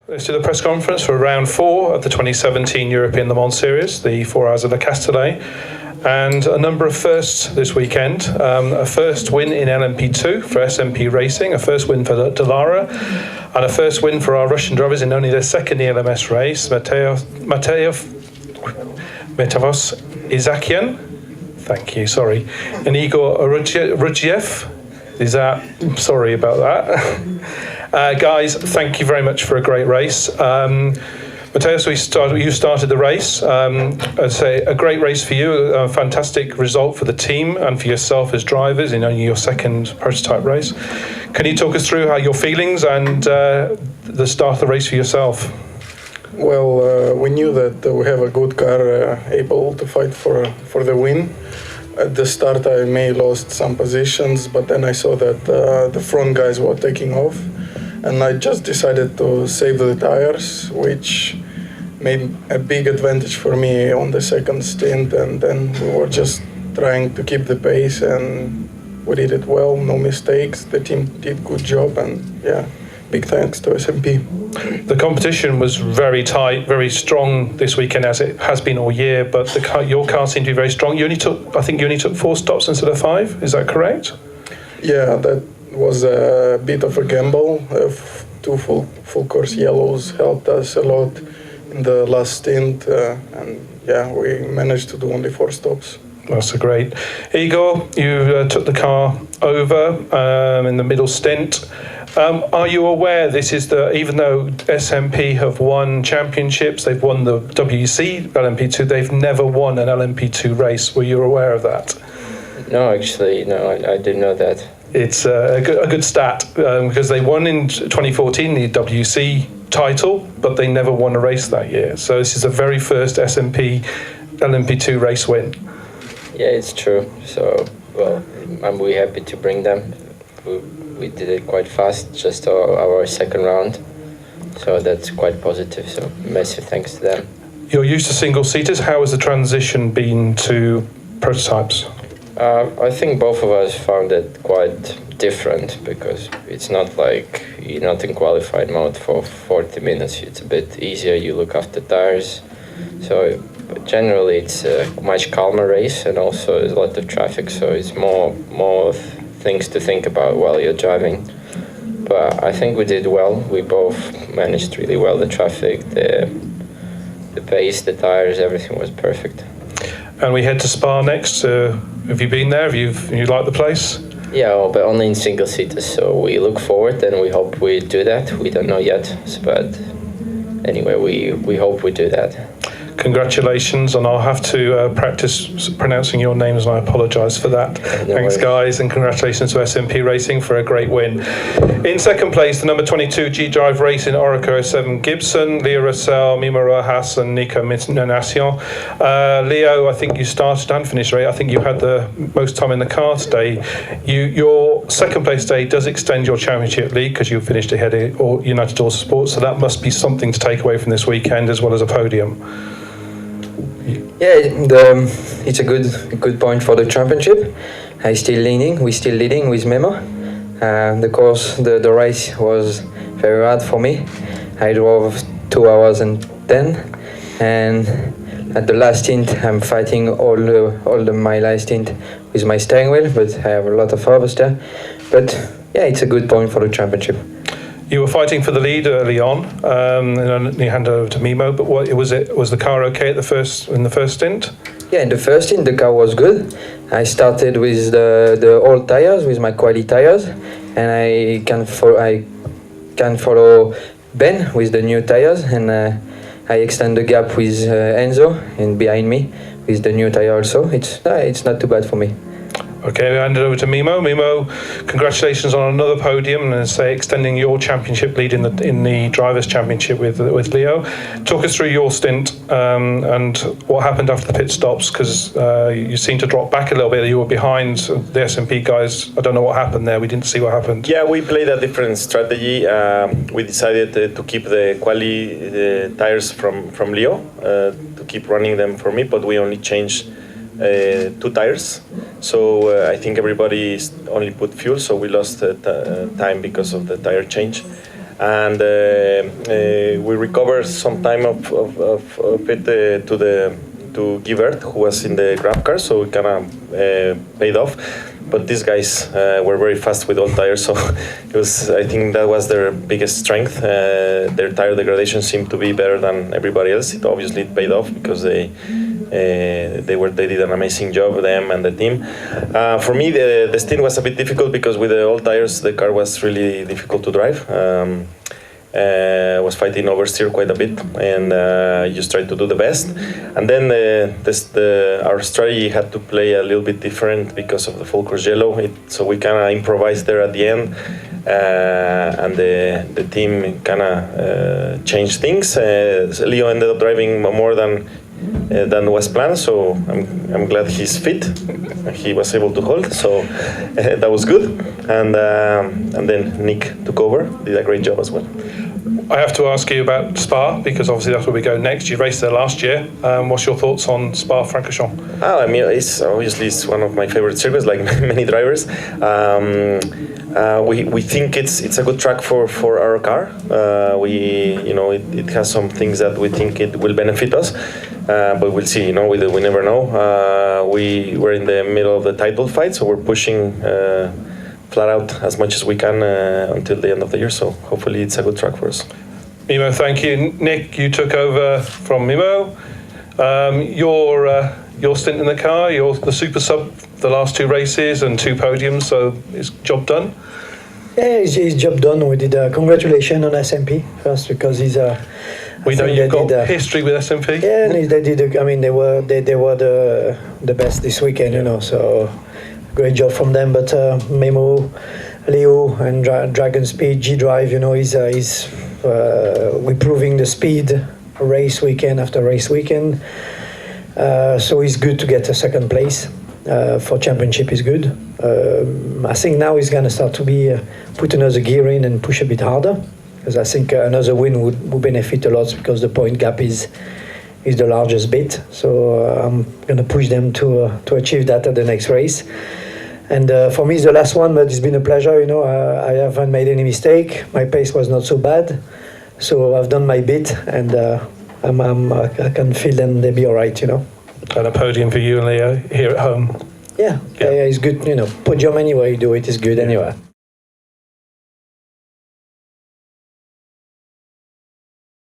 Let's do the press conference for round 4 of the 2017 European Le Mans Series, the 4 Hours of Le Castellet, and a number of firsts this weekend. A first win in LMP2 for SMP Racing, a first win for Dallara, and a first win for our Russian drivers in only their second ELMS race, Matevos Isakian, thank you, sorry, and Igor Rudjev. Sorry about that. Guys, thank you very much for a great race. Mateus, you started the race. I'd say a great race for you, a fantastic result for the team and for yourself as drivers in only your second prototype race. Can you talk us through how your feelings and the start of the race for yourself? Well, we knew that we have a good car able to fight for the win. At the start, I may lost some positions, but then I saw that the front guys were taking off, and I just decided to save the tires, which made a big advantage for me on the second stint. And then we were just trying to keep the pace, and we did it well, no mistakes. The team did good job, and yeah, big thanks to SMP. The competition was very tight, very strong this weekend, as it has been all year. But your car seemed to be very strong. I think you only took 4 stops instead of 5. Is that correct? Yeah, that was a bit of a gamble. 2 full course yellows helped us a lot in the last stint, and yeah, we managed to do only 4 stops. That's great. Igor, you took the car over in the middle stint. Are you aware this is even though SMP have won championships, they've won the WEC LMP2, they've never won an LMP2 race. Were you aware of that? No, actually, no, I didn't know that. It's a good stat because they won in 2014 the WEC title, but they never won a race that year. So this is the very first SMP LMP2 race win. Yeah, it's true. So, well, I'm really happy to bring them. We did it quite fast, just our second round. So that's quite positive. So massive thanks to them. You're used to single-seaters. How has the transition been to prototypes? I think both of us found it quite different because it's not like you're not in qualified mode for 40 minutes. It's a bit easier. You look after tires. So generally it's a much calmer race, and also there's a lot of traffic. So it's more things to think about while you're driving. But I think we did well. We both managed really well. The traffic, the pace, the tires, everything was perfect. And we head to Spa next. Have you been there? Have you liked the place? Yeah, but only in single seaters. So we look forward and we hope we do that. We don't know yet, but anyway, we hope we do that. Congratulations, and I'll have to practice pronouncing your names, and I apologise for that. No Thanks, worries. guys, and congratulations to SMP Racing for a great win. In second place, the number 22 G-Drive Racing Oracle 07 Gibson, Leo Russell, Mimo Rojas, and Nico Minacion. Leo, I think you started and finished race. I think you had the most time in the car today. Your second place today does extend your championship lead because you finished ahead of United Autosport, so that must be something to take away from this weekend as well as a podium. Yeah, it's a good point for the championship. We're still leading with Memo. The race was very hard for me. I drove 2 hours and 10, and at the last stint I'm fighting my last stint with my steering wheel, but I have a lot of oversteer. But yeah, it's a good point for the championship. You were fighting for the lead early on, and then you handed over to Mimo. But was the car okay in the first stint? Yeah, in the first stint the car was good. I started with the old tires, with my quality tires, and I can follow Ben with the new tires, and I extend the gap with Enzo and behind me with the new tire also. It's not too bad for me. Okay, we hand it over to Mimo. Mimo, congratulations on another podium and extending your championship lead in the Drivers' Championship with Leo. Talk us through your stint and what happened after the pit stops, because you seemed to drop back a little bit. You were behind the SMP guys. I don't know what happened there. We didn't see what happened. Yeah, we played a different strategy. We decided to keep the quali tires from Leo, to keep running them for me, but we only changed 2 tires. So I think everybody only put fuel, so we lost time because of the tire change. and we recovered some time of it to Givert, who was in the grab car, so it kind of paid off. But these guys were very fast with all tires, so I think that was their biggest strength. Their tire degradation seemed to be better than everybody else. It obviously paid off because they did an amazing job, them and the team. For me, the stint was a bit difficult because with the old tires, the car was really difficult to drive. Was fighting oversteer quite a bit, and just tried to do the best. And then our strategy had to play a little bit different because of the full course yellow. So we kind of improvised there at the end, and the team kind of changed things. So Leo ended up driving more than was planned, so I'm glad he's fit. He was able to hold, so that was good. And then Nick took over, did a great job as well. I have to ask you about Spa, because obviously that's where we go next. You raced there last year. What's your thoughts on Spa-Francorchamps? I mean, it's one of my favorite circuits, like many drivers. We think it's a good track for our car. It has some things that we think it will benefit us, but we'll see. We never know. We were in the middle of the title fight, so we're pushing flat out as much as we can until the end of the year. So hopefully it's a good track for us. Mimo, thank you. Nick, you took over from Mimo. Your stint in the car, you're the super sub the last 2 races and 2 podiums, so is job done? Yeah, his job done. We did congratulations on SMP first, because he's we know you've got history with SMP. Yeah, and they did. I mean, they were the best this weekend, so great job from them. But Memo, Leo, and Dragon Speed G Drive, we're proving the speed race weekend after race weekend. So it's good to get a second place. For championship is good. I think now he's going to start to be put another gear in and push a bit harder, because I think another win would benefit a lot, because the point gap is the largest bit. So I'm going to push them to achieve that at the next race. And for me, it's the last one, but it's been a pleasure. I haven't made any mistake. My pace was not so bad, so I've done my bit, and I can feel them. They'll be all right. And a podium for you and Leo here at home. Yeah, it's good. Podium anyway you do it is good anyway.